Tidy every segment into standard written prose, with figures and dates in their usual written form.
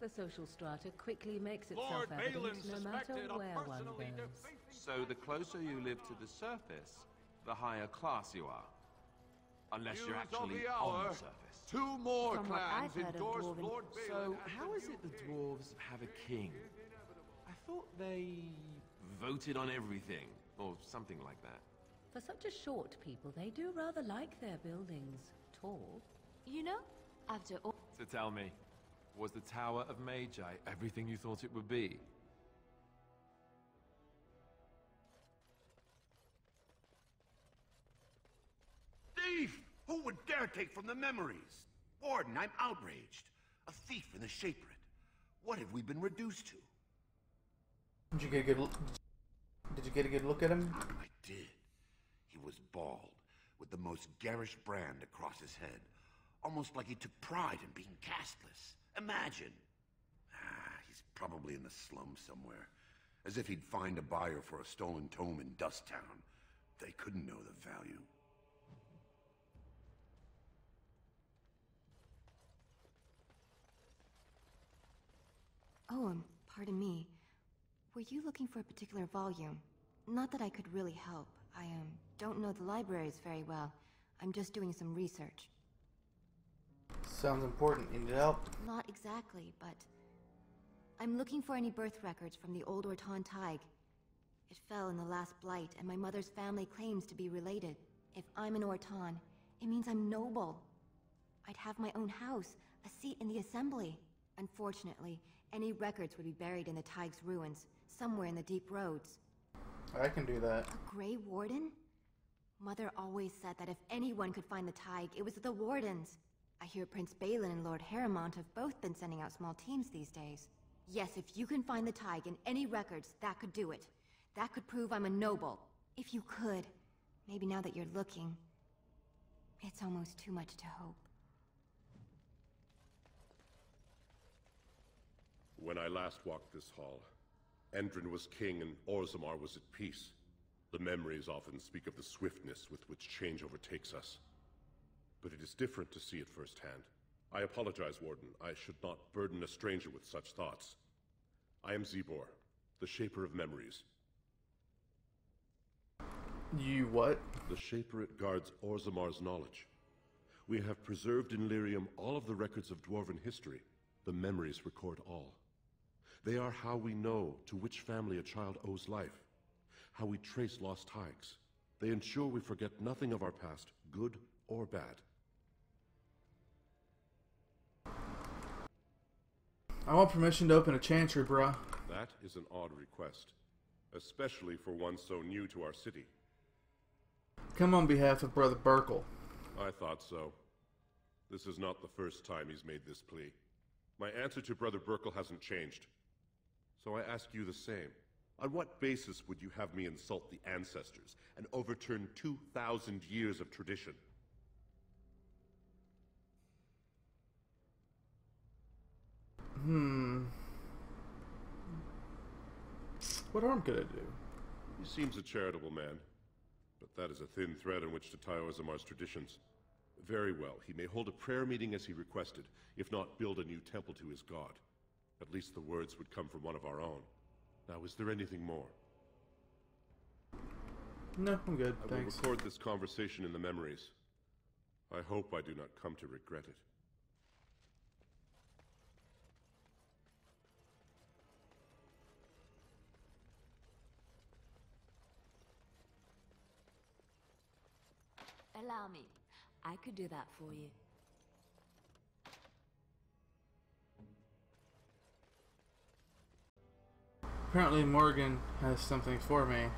The social strata quickly makes itself Lord evident Balin no matter suspected of where one personally goes. defacing... So the closer you live to the surface, the higher class you are. Unless you're News of actually the on hour. the surface. 2 more From what I've clans heard of endorsed Dwarven- Lord Balin So, as how the is new it the king. dwarves have a king? I thought they voted on everything, or something like that. For such a short people, they do rather like their buildings tall. You know, after all... So tell me, was the Tower of Magi everything you thought it would be? Thief! Who would dare take from the memories? Warden, I'm outraged. A thief in the Shapered. What have we been reduced to? Did you get a good look? Did you get a good look at him? I did. He was bald, with the most garish brand across his head. Almost like he took pride in being castless. Imagine. He's probably in the slums somewhere. As if he'd find a buyer for a stolen tome in Dust Town. They couldn't know the value. Oh, pardon me. Were you looking for a particular volume? Not that I could really help. I, don't know the libraries very well. I'm just doing some research. Sounds important. You need help? Not exactly, but... I'm looking for any birth records from the old Orton Tig. It fell in the last blight, and my mother's family claims to be related. If I'm an Orton, it means I'm noble. I'd have my own house, a seat in the assembly. Unfortunately, any records would be buried in the Tig's ruins, somewhere in the deep roads. I can do that. A Grey Warden? Mother always said that if anyone could find the Tig, it was the Wardens. I hear Prince Balin and Lord Harrimont have both been sending out small teams these days. Yes, if you can find the Tig in any records, that could do it. That could prove I'm a noble. If you could. Maybe now that you're looking. It's almost too much to hope. When I last walked this hall, Endrin was king and Orzammar was at peace. The memories often speak of the swiftness with which change overtakes us. But it is different to see it firsthand. I apologize, Warden. I should not burden a stranger with such thoughts. I am Zebor, the Shaper of Memories. You what? The Shaperate guards Orzammar's knowledge. We have preserved in Lyrium all of the records of Dwarven history. The memories record all. They are how we know to which family a child owes life, how we trace lost Tigs. They ensure we forget nothing of our past, good or bad. I want permission to open a chantry, bruh. That is an odd request, especially for one so new to our city. Come on behalf of Brother Burkle. I thought so. This is not the first time he's made this plea. My answer to Brother Burkle hasn't changed. So I ask you the same. On what basis would you have me insult the ancestors and overturn 2,000 years of tradition? What harm could I do? He seems a charitable man, but that is a thin thread on which to tie Orzammar's traditions. Very well, he may hold a prayer meeting as he requested, if not build a new temple to his god. At least the words would come from one of our own. Now, is there anything more? No, I'm good, I will thanks. record this conversation in the memories. I hope I do not come to regret it. Allow me. I could do that for you. Apparently Morgan has something for me.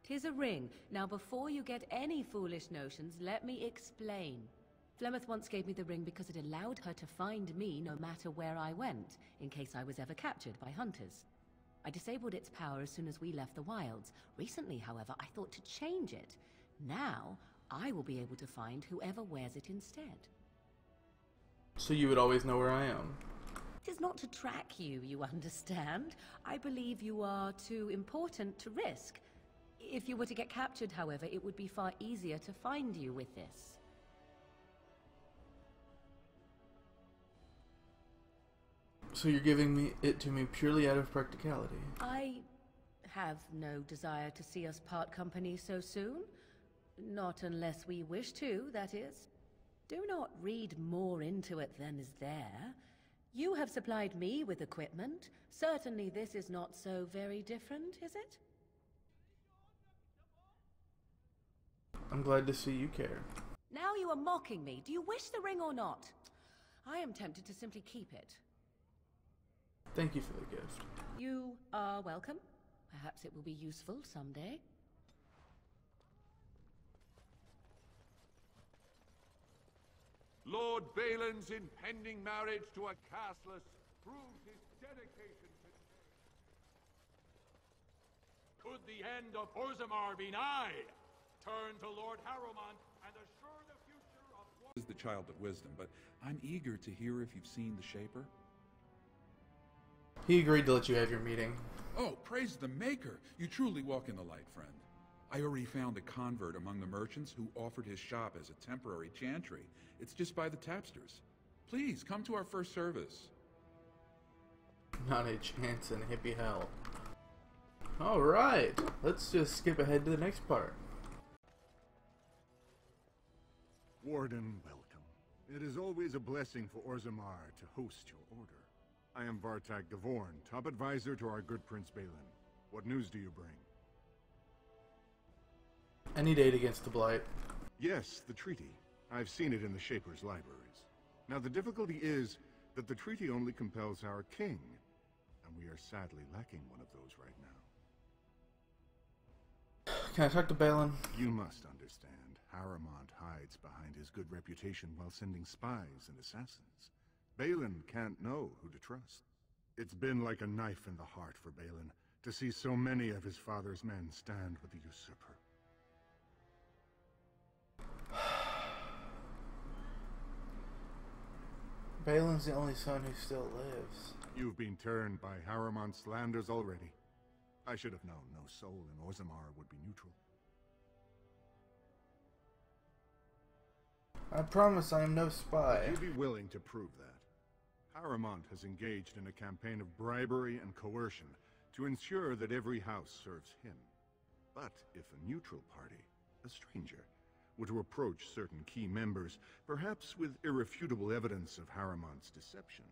'Tis a ring. Now before you get any foolish notions, let me explain. Flemeth once gave me the ring because it allowed her to find me no matter where I went, in case I was ever captured by hunters. I disabled its power as soon as we left the wilds. Recently, however, I thought to change it. Now, I will be able to find whoever wears it instead. So you would always know where I am. It is not to track you, you understand. I believe you are too important to risk. If you were to get captured, however, it would be far easier to find you with this. So you're giving it to me purely out of practicality? I have no desire to see us part company so soon. Not unless we wish to, that is. Do not read more into it than is there. You have supplied me with equipment. Certainly this is not so very different, is it? I'm glad to see you care. Now you are mocking me. Do you wish the ring or not? I am tempted to simply keep it. Thank you for the gift. You are welcome. Perhaps it will be useful someday. Lord Balin's impending marriage to a castless proves his dedication to change. Could the end of Orzammar be nigh? Turn to Lord Harrowmont and assure the future of one is the child of wisdom, but I'm eager to hear if you've seen the Shaper. He agreed to let you have your meeting. Oh, praise the Maker! You truly walk in the light, friend. I already found a convert among the merchants who offered his shop as a temporary chantry. It's just by the tapsters. Please, come to our first service. Not a chance in hippie hell. Alright, let's just skip ahead to the next part. Warden, welcome. It is always a blessing for Orzammar to host your order. I am Vartak Gavorn, top advisor to our good Prince Balin. What news do you bring? Any date against the Blight? Yes, the treaty. I've seen it in the Shaper's libraries. Now the difficulty is that the treaty only compels our king, and we are sadly lacking one of those right now. Can I talk to Balin? You must understand, Harrowmont hides behind his good reputation while sending spies and assassins. Balin can't know who to trust. It's been like a knife in the heart for Balin to see so many of his father's men stand with the usurper. Balin's the only son who still lives. You've been turned by Harrowmont's slanders already. I should have known no soul in Orzammar would be neutral. I promise I am no spy. Would you be willing to prove that? Harrowmont has engaged in a campaign of bribery and coercion to ensure that every house serves him. But if a neutral party, a stranger, were to approach certain key members, perhaps with irrefutable evidence of Harrowmont's deception,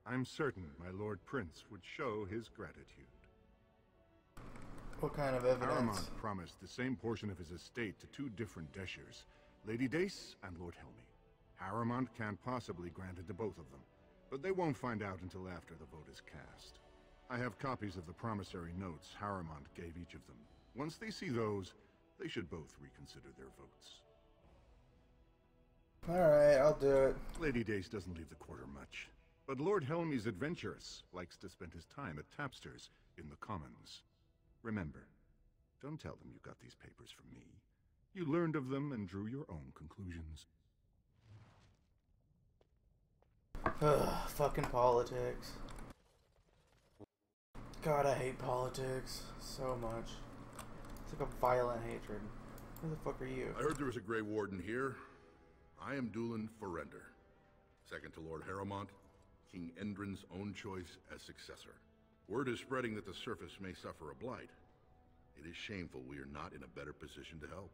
I'm certain my Lord Prince would show his gratitude. What kind of evidence? Harrowmont promised the same portion of his estate to two different Deshers, Lady Dace and Lord Helmy. Harrowmont can't possibly grant it to both of them, but they won't find out until after the vote is cast. I have copies of the promissory notes Harrowmont gave each of them. Once they see those, they should both reconsider their votes. Alright, I'll do it. Lady Dace doesn't leave the quarter much, but Lord Helmy's adventurous, likes to spend his time at tapsters in the Commons. Remember, don't tell them you got these papers from me. You learned of them and drew your own conclusions. Ugh, fucking politics. God, I hate politics so much. It's like a violent hatred. Who the fuck are you? I heard there was a Grey Warden here. I am Dulin Forrender, second to Lord Harrowmont, King Endrin's own choice as successor. Word is spreading that the surface may suffer a blight. It is shameful we are not in a better position to help.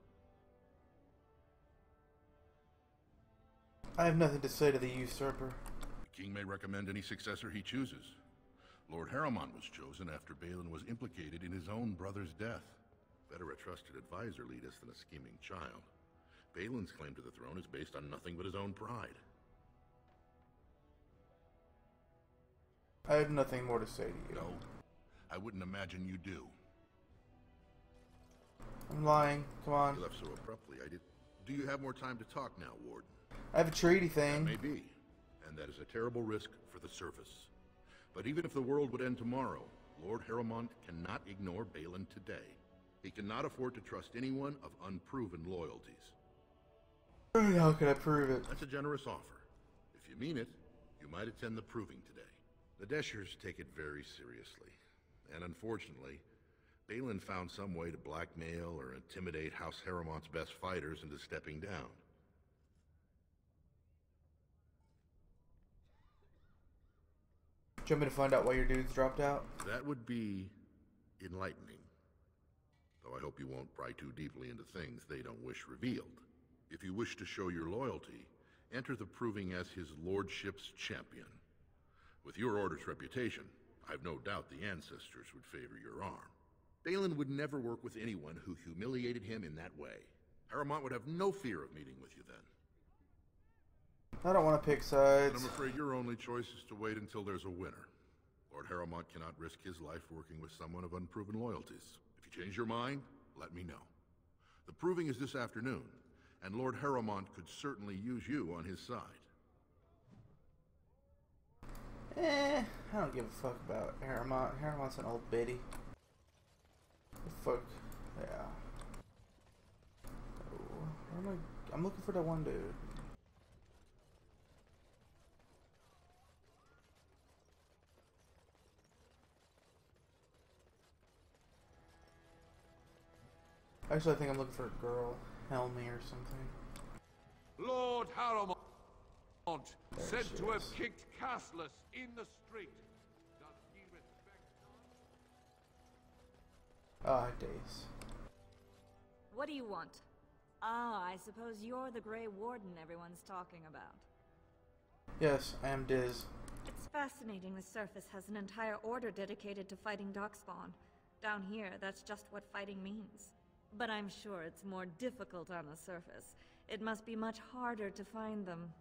I have nothing to say to the usurper. The king may recommend any successor he chooses. Lord Harrowmont was chosen after Balin was implicated in his own brother's death. Better a trusted advisor lead us than a scheming child. Balin's claim to the throne is based on nothing but his own pride. I have nothing more to say to you. No, I wouldn't imagine you do. I'm lying. Come on. You left so abruptly, I did. Do you have more time to talk now, Warden? I have a treaty thing. That may be, and that is a terrible risk for the surface. But even if the world would end tomorrow, Lord Harrowmont cannot ignore Balin today. He cannot afford to trust anyone of unproven loyalties. How can I prove it? That's a generous offer. If you mean it, you might attend the proving today. The Deshers take it very seriously. And unfortunately, Balin found some way to blackmail or intimidate House Harrowmont's best fighters into stepping down. Do you want me to find out why your dudes dropped out? That would be enlightening. Though I hope you won't pry too deeply into things they don't wish revealed. If you wish to show your loyalty, enter the proving as his lordship's champion. With your order's reputation, I've no doubt the ancestors would favor your arm. Balin would never work with anyone who humiliated him in that way. Harrowmont would have no fear of meeting with you then. I don't want to pick sides. But I'm afraid your only choice is to wait until there's a winner. Lord Harrowmont cannot risk his life working with someone of unproven loyalties. If you change your mind, let me know. The proving is this afternoon, and Lord Harrowmont could certainly use you on his side. I don't give a fuck about Harrowmont. Harrowmont's an old biddy. Fuck. Yeah. Oh, where am I? I'm looking for that one dude. Actually, I think I'm looking for a girl. Helmy or something. Lord Harrowmont, There said she to have is. kicked castless in the street. Does he respect none? Ah, days. What do you want? Ah, I suppose you're the Grey Warden everyone's talking about. Yes, I am Diz. It's fascinating the surface has an entire order dedicated to fighting Darkspawn. Down here, that's just what fighting means. But I'm sure it's more difficult on the surface. It must be much harder to find them.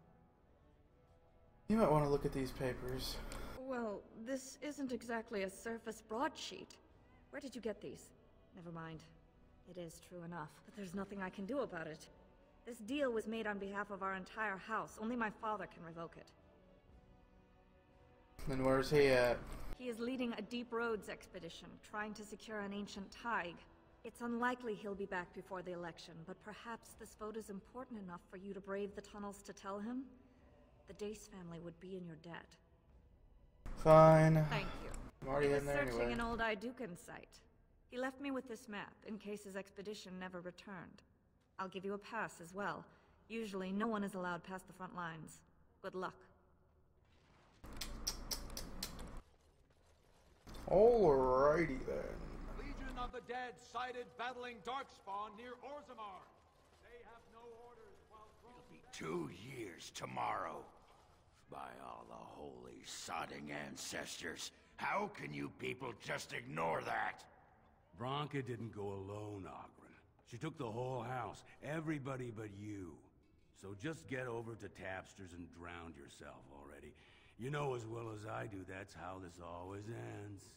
You might want to look at these papers. Well, this isn't exactly a surface broadsheet. Where did you get these? Never mind. It is true enough, but there's nothing I can do about it. This deal was made on behalf of our entire house. Only my father can revoke it. Then where's he at? He is leading a Deep Roads expedition, trying to secure an ancient Tig. It's unlikely he'll be back before the election, but perhaps this vote is important enough for you to brave the tunnels to tell him? The Dace family would be in your debt. Fine. Thank you. I'm already He was in there searching anyway. an old Idukan site. He left me with this map, in case his expedition never returned. I'll give you a pass as well. Usually, no one is allowed past the front lines. Good luck. Alrighty then. Legion of the Dead sighted battling Darkspawn near Orzammar. They have no orders while It'll be 2 years tomorrow. By all the holy sodding ancestors, how can you people just ignore that? Bronca didn't go alone, Ogren. She took the whole house, everybody but you. So just get over to Tapster's and drown yourself already. You know as well as I do that's how this always ends.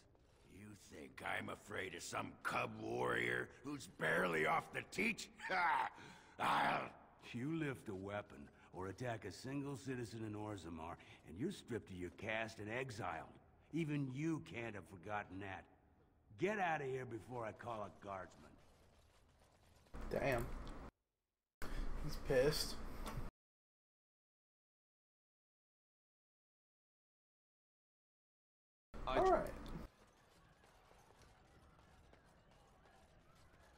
You think I'm afraid of some cub warrior who's barely off the teat? Ha! I'll... You lift a weapon or attack a single citizen in Orzammar, and you're stripped of your caste and exiled. Even you can't have forgotten that. Get out of here before I call a guardsman. Damn. He's pissed. Alright.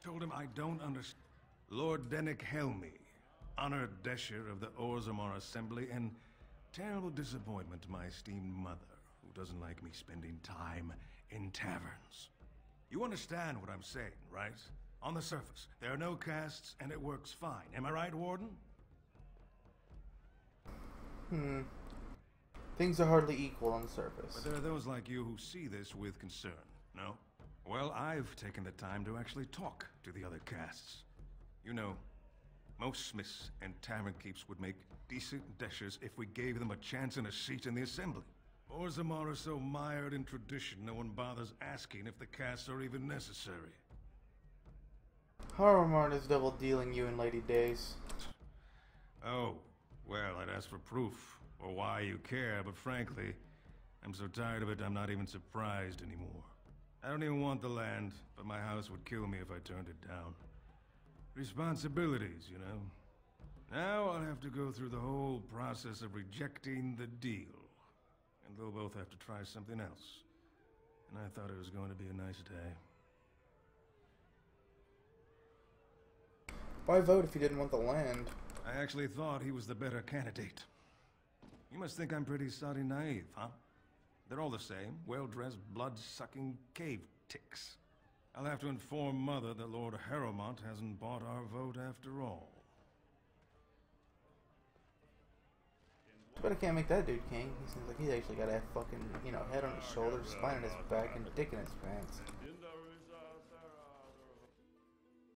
Told him I don't understand. Lord Dennick Helmy, honored Desher of the Orzammar Assembly, and terrible disappointment to my esteemed mother, who doesn't like me spending time in taverns. You understand what I'm saying, right? On the surface, there are no castes, and it works fine. Am I right, Warden? Things are hardly equal on the surface. But there are those like you who see this with concern, no? Well, I've taken the time to actually talk to the other castes. You know, most smiths and tavern keeps would make decent deshers if we gave them a chance and a seat in the assembly. Orzammar are so mired in tradition, no one bothers asking if the castes are even necessary. Harrowmart is double dealing you in Lady Days. Oh, well, I'd ask for proof, or why you care, but frankly, I'm so tired of it I'm not even surprised anymore. I don't even want the land, but my house would kill me if I turned it down. Responsibilities, you know. Now I'll have to go through the whole process of rejecting the deal. And they'll both have to try something else. And I thought it was going to be a nice day. Why vote if you didn't want the land? I actually thought he was the better candidate. You must think I'm pretty soddy naive, huh? They're all the same, well-dressed, blood-sucking cave ticks. I'll have to inform Mother that Lord Harrowmont hasn't bought our vote after all. But I can't make that dude king. He seems like he's actually got a fucking, you know, head on his shoulders, spine on his back, and dick in his pants.